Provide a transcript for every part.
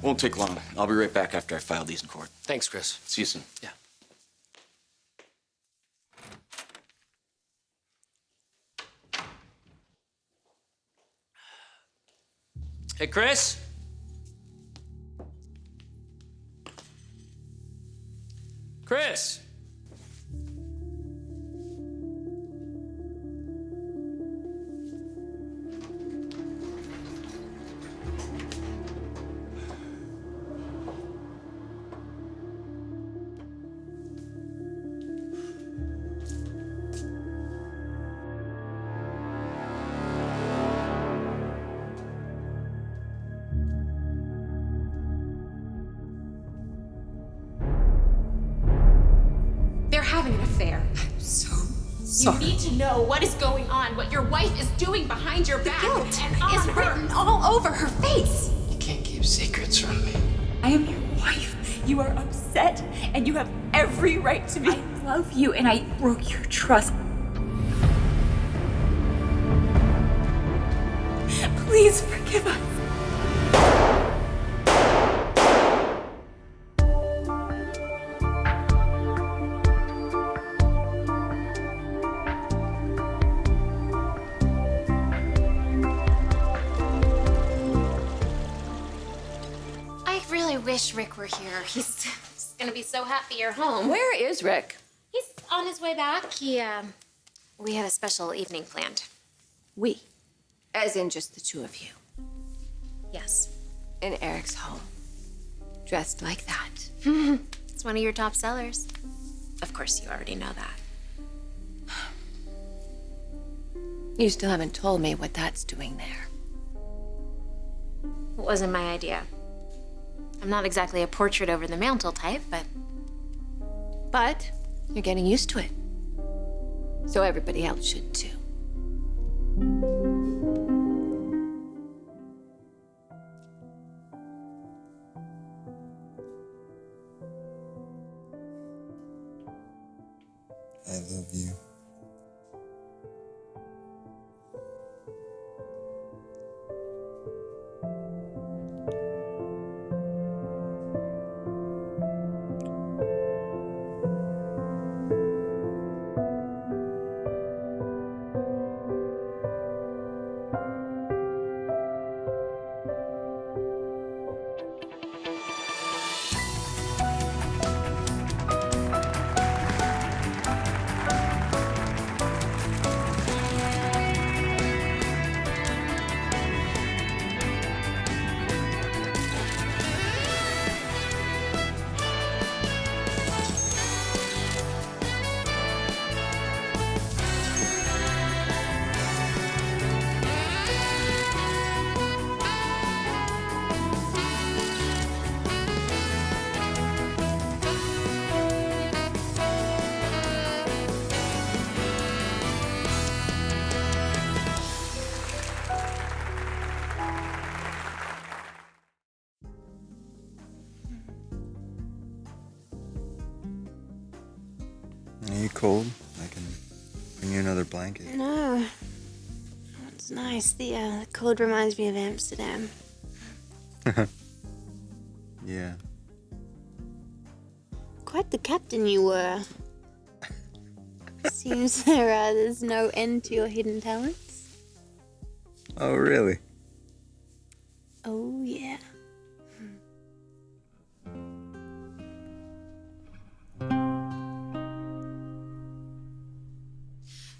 Won't take long. I'll be right back after I file these in court. Thanks, Chris. See you soon. Yeah. Hey, Chris? Chris? They're having an affair. I'm so sorry. You need to know what is going on, what your wife is doing behind your back. Guilt and on is her. written all over her face. You can't keep secrets from me. I am your wife. You are upset, and you have every right to be. I love you, and I broke your trust. Please forgive us. I really wish Rick were here. He's gonna be so happy you're home. Where is Rick? He's on his way back. We had a special evening planned. We. As in just the two of you. Yes. In Eric's home. Dressed like that. It's one of your top sellers. Of course, you already know that. You still haven't told me what that's doing there. It wasn't my idea. I'm not exactly a portrait over the mantle type, but But you're getting used to it. So everybody else should too. I love you. Are you cold? I can bring you another blanket. No. It's nice. The cold reminds me of Amsterdam. Yeah. Quite the captain you were. Seems there's no end to your hidden talents. Oh, really? Oh, yeah.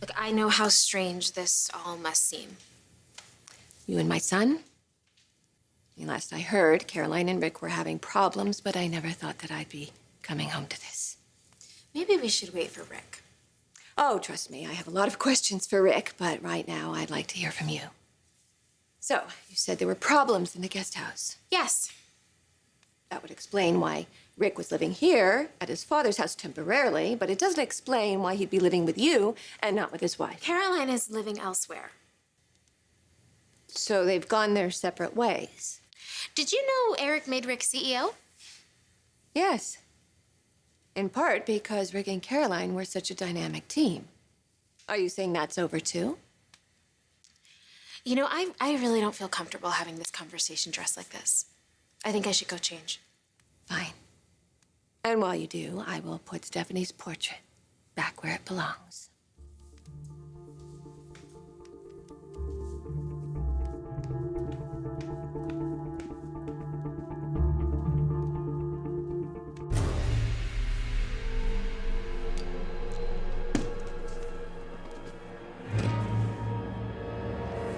look, I know how strange this all must seem. You and my son? Last I heard, Caroline and Rick were having problems, but I never thought that I'd be coming home to this. Maybe we should wait for Rick. Oh, trust me, I have a lot of questions for Rick, but right now I'd like to hear from you. So, you said there were problems in the guest house. Yes. That would explain why Rick was living here at his father's house temporarily, but it doesn't explain why he'd be living with you and not with his wife. Caroline is living elsewhere. So they've gone their separate ways. Did you know Eric made Rick CEO? Yes. In part because Rick and Caroline were such a dynamic team. Are you saying that's over too? You know, I really don't feel comfortable having this conversation dressed like this. I think I should go change. Fine. And while you do, I will put Stephanie's portrait back where it belongs.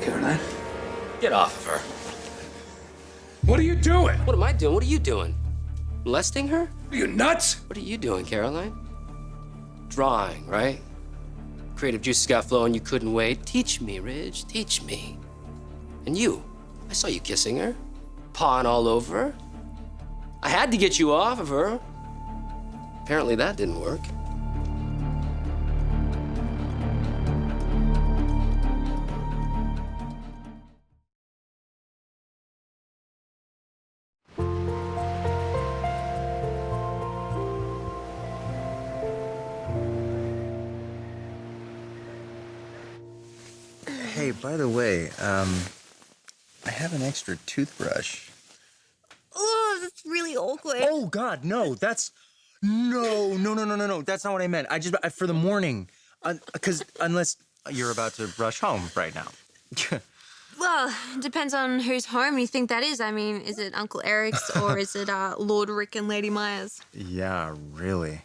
Caroline? Get off of her. What are you doing? What am I doing? What are you doing? Molesting her? Are you nuts? What are you doing, Caroline? Drawing, right? Creative juices got flowing, you couldn't wait. Teach me, Ridge, teach me. And you, I saw you kissing her, pawing all over her. I had to get you off of her. Apparently that didn't work. Hey, by the way, I have an extra toothbrush. Oh, that's really awkward. Oh, God, no, that's... No. That's not what I meant. For the morning. Because unless you're about to rush home right now. Well, it depends on whose home you think that is. I mean, is it Uncle Eric's or is it Lord Rick and Lady Myers? Yeah, really.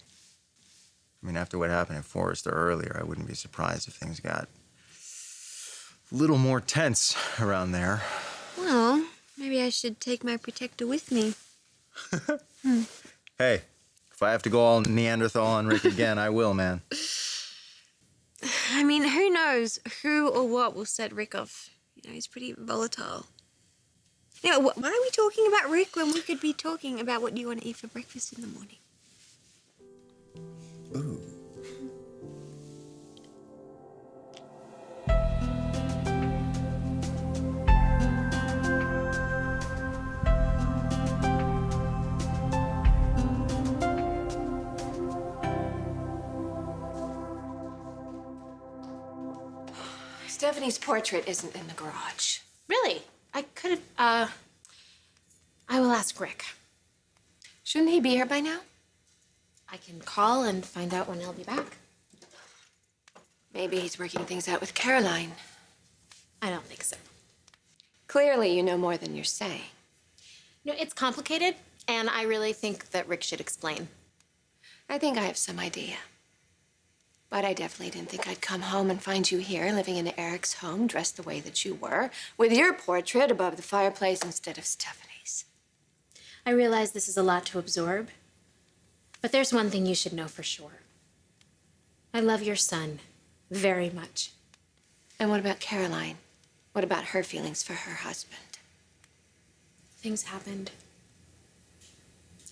I mean, after what happened at Forrester earlier, I wouldn't be surprised if things got a little more tense around there. Well, maybe I should take my protector with me. Hey, if I have to go all Neanderthal on Rick again, I will, man. I mean, who knows who or what will set Rick off? You know, he's pretty volatile. You know, why are we talking about Rick when we could be talking about what you want to eat for breakfast in the morning? Ooh. Stephanie's portrait isn't in the garage. Really? I could have, I will ask Rick. Shouldn't he be here by now? I can call and find out when he'll be back. Maybe he's working things out with Caroline. I don't think so. Clearly, you know more than you're saying. No, it's complicated, and I really think that Rick should explain. I think I have some idea. But I definitely didn't think I'd come home and find you here, living in Eric's home, dressed the way that you were, with your portrait above the fireplace instead of Stephanie's. I realize this is a lot to absorb, but there's one thing you should know for sure. I love your son very much. And what about Caroline? What about her feelings for her husband? Things happened.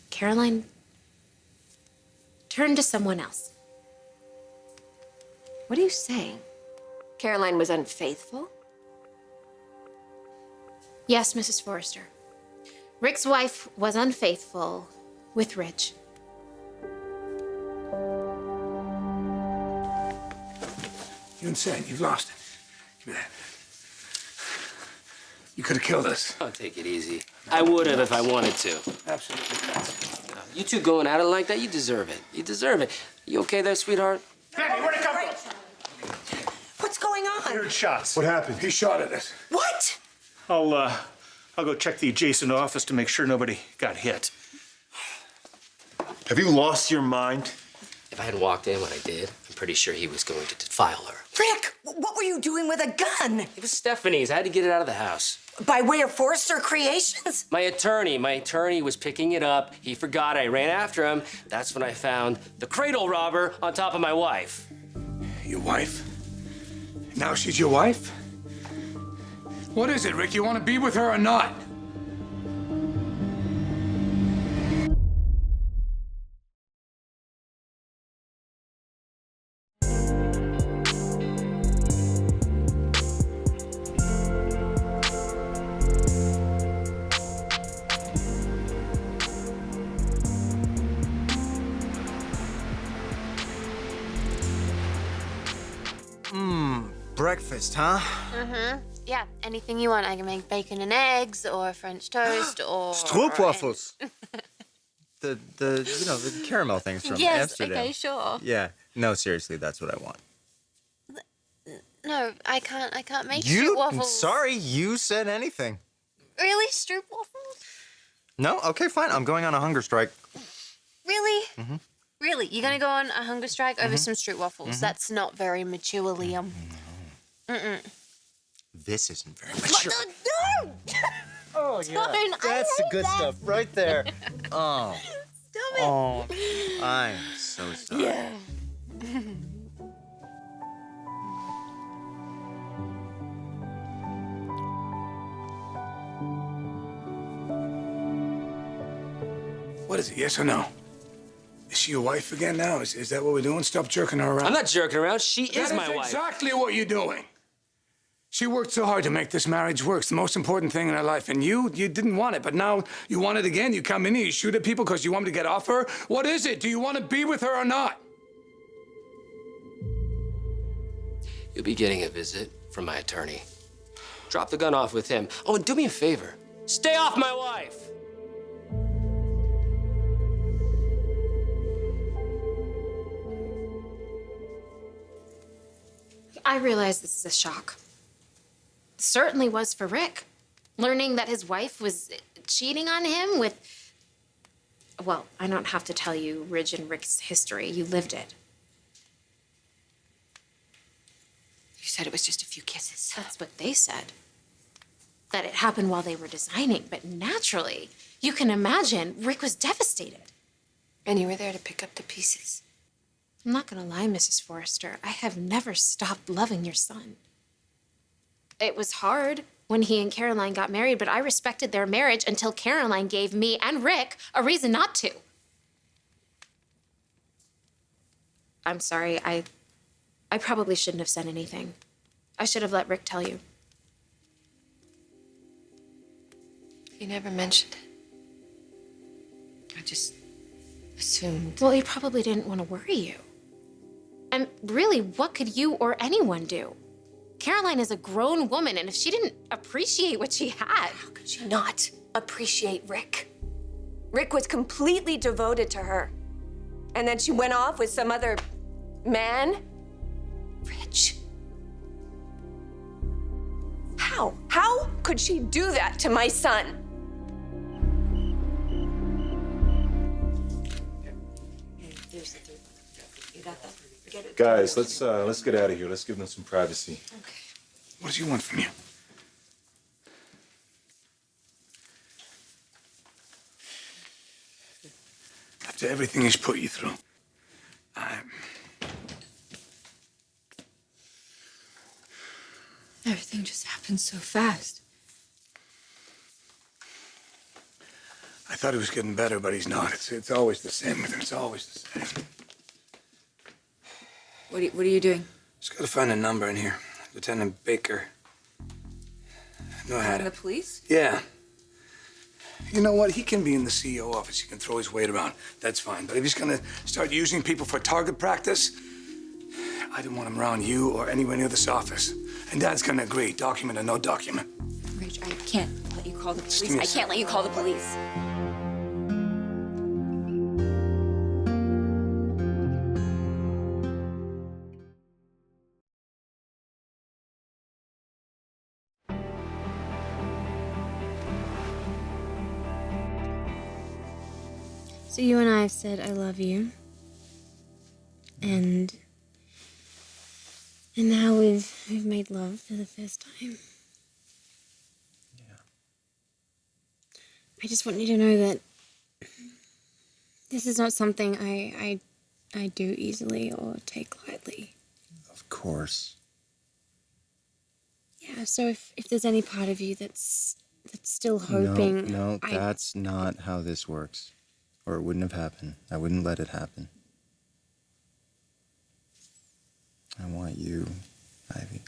Caroline turned to someone else. What are you saying? Caroline was unfaithful? Yes, Mrs. Forrester. Rick's wife was unfaithful with Rich. You're insane. You've lost it. Give me that. You could have killed us. Oh, take it easy. I would have if I wanted to. Absolutely nuts. You two going at it like that, you deserve it. You deserve it. You okay there, sweetheart? Fanny, where'd it come from? What's going on? Heard shots. What happened? He shot at us. What? I'll go check the adjacent office to make sure nobody got hit. Have you lost your mind? If I had walked in when I did, I'm pretty sure he was going to defile her. Rick, what were you doing with a gun? It was Stephanie's. I had to get it out of the house. By way of Forrester Creations? My attorney was picking it up. He forgot. I ran after him. That's when I found the cradle robber on top of my wife. Your wife? Now she's your wife? What is it, Rick? You want to be with her or not? Breakfast, huh? yeah, anything you want. I can make bacon and eggs or French toast or... Stroopwafels. the caramel things from Yes, Amsterdam. okay, sure. Yeah. No, seriously, that's what I want. No, I can't make You? stroopwafels. Sorry, you said anything. Really? Stroopwafels? No? Okay, fine. I'm going on a hunger strike. Really? Mm-hmm. Really? You're gonna go on a hunger strike over some stroopwafels? Mm-hmm. That's not very mature, Liam. Mm-mm. This isn't very mature. No! Oh, yeah. That's the good stuff right there. Oh. Stop it. Oh. I'm so sorry. Yeah. What is it, yes or no? Is she your wife again now? Is that what we're doing? Stop jerking her around. I'm not jerking around. She is my wife. That's exactly what you're doing. She worked so hard to make this marriage work. It's the most important thing in her life. And you didn't want it, but now you want it again. You come in here, you shoot at people because you want me to get off her. What is it? Do you want to be with her or not? You'll be getting a visit from my attorney. Drop the gun off with him. Oh, and do me a favor. Stay off my wife! I realize this is a shock. It certainly was for Rick. Learning that his wife was cheating on him with... Well, I don't have to tell you Ridge and Rick's history. You lived it. You said it was just a few kisses. That's what they said. That it happened while they were designing, but naturally, you can imagine Rick was devastated. And you were there to pick up the pieces. I'm not gonna lie, Mrs. Forrester. I have never stopped loving your son. It was hard when he and Caroline got married, but I respected their marriage until Caroline gave me and Rick a reason not to. I'm sorry, I probably shouldn't have said anything. I should have let Rick tell you. You never mentioned it. I just assumed. Well, he probably didn't want to worry you. And really, what could you or anyone do? Caroline is a grown woman, and if she didn't appreciate what she had... How could she not appreciate Rick? Rick was completely devoted to her. And then she went off with some other man? Rich. How? How could she do that to my son? Guys, let's get out of here. Let's give them some privacy. Okay. What does he want from you? After everything he's put you through, Everything just happened so fast. I thought he was getting better, but he's not. It's always the same with him. It's always the same. What are you doing? Just gotta find a number in here. Lieutenant Baker. No, I had The it. police? Yeah. You know what? He can be in the CEO office. He can throw his weight around. That's fine. But if he's gonna start using people for target practice, I didn't want him around you or anywhere near this office. And Dad's gonna agree, document or no document. Rich, I can't let you call the Just give police. me a I can't let you call the police. So you and I have said I love you. And now we've made love for the first time. Yeah. I just want you to know that this is not something I do easily or take lightly. Of course. Yeah, so if there's any part of you that's still hoping... No, that's not how this works. Or it wouldn't have happened. I wouldn't let it happen. I want you, Ivy.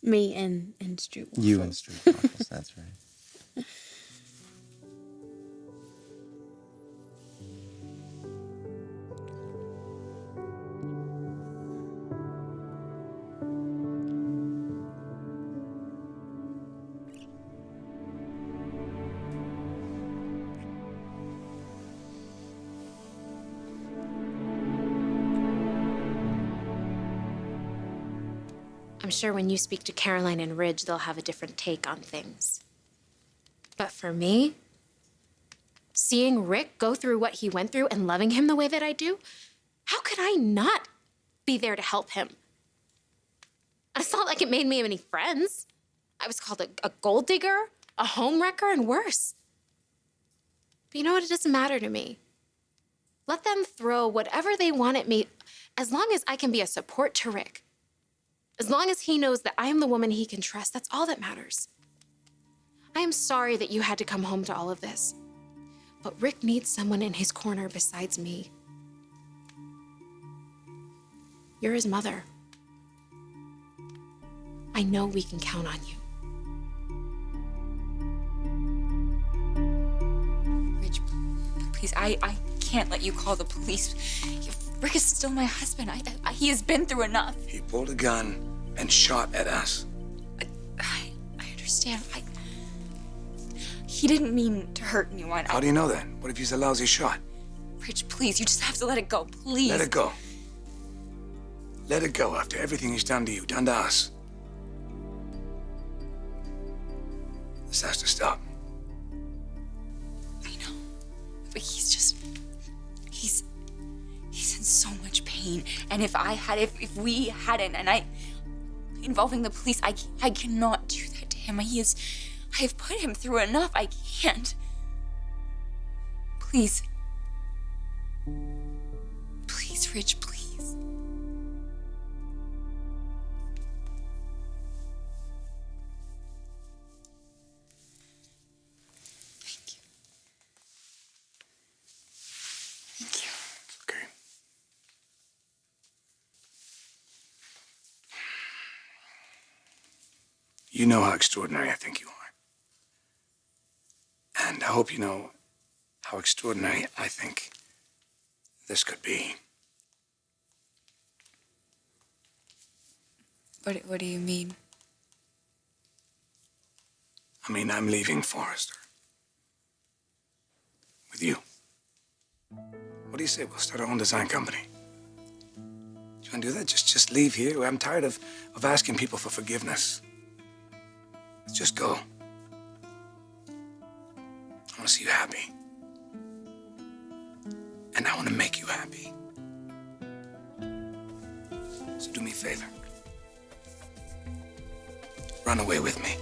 Me and Stu. You and Street Waffles, that's right. I'm sure when you speak to Caroline and Ridge, they'll have a different take on things. But for me, seeing Rick go through what he went through and loving him the way that I do, how could I not be there to help him? It's not like it made me any friends. I was called a gold digger, a home wrecker, and worse. But you know what? It doesn't matter to me. Let them throw whatever they want at me, as long as I can be a support to Rick. As long as he knows that I am the woman he can trust, that's all that matters. I am sorry that you had to come home to all of this, but Rick needs someone in his corner besides me. You're his mother. I know we can count on you. Ridge, please, I can't let you call the police. Rick is still my husband. He has been through enough. He pulled a gun and shot at us. I understand. He didn't mean to hurt anyone. How do you know that? What if he's a lousy shot? Rich, please, you just have to let it go, please. Let it go. Let it go after everything he's done to you, done to us. This has to stop. I know, but he's in so much pain. And if we hadn't, involving the police, I cannot do that to him. I have put him through enough. I can't. Please. Please, Rich, please. Thank you. Thank you. It's okay. You know how extraordinary I think you are. And I hope you know how extraordinary I think this could be. What do you mean? I mean, I'm leaving Forrester. With you. What do you say? We'll start our own design company. Do you want to do that? Just leave here? I'm tired of asking people for forgiveness. Let's just go. I want to see you happy. And I want to make you happy. So do me a favor. Run away with me.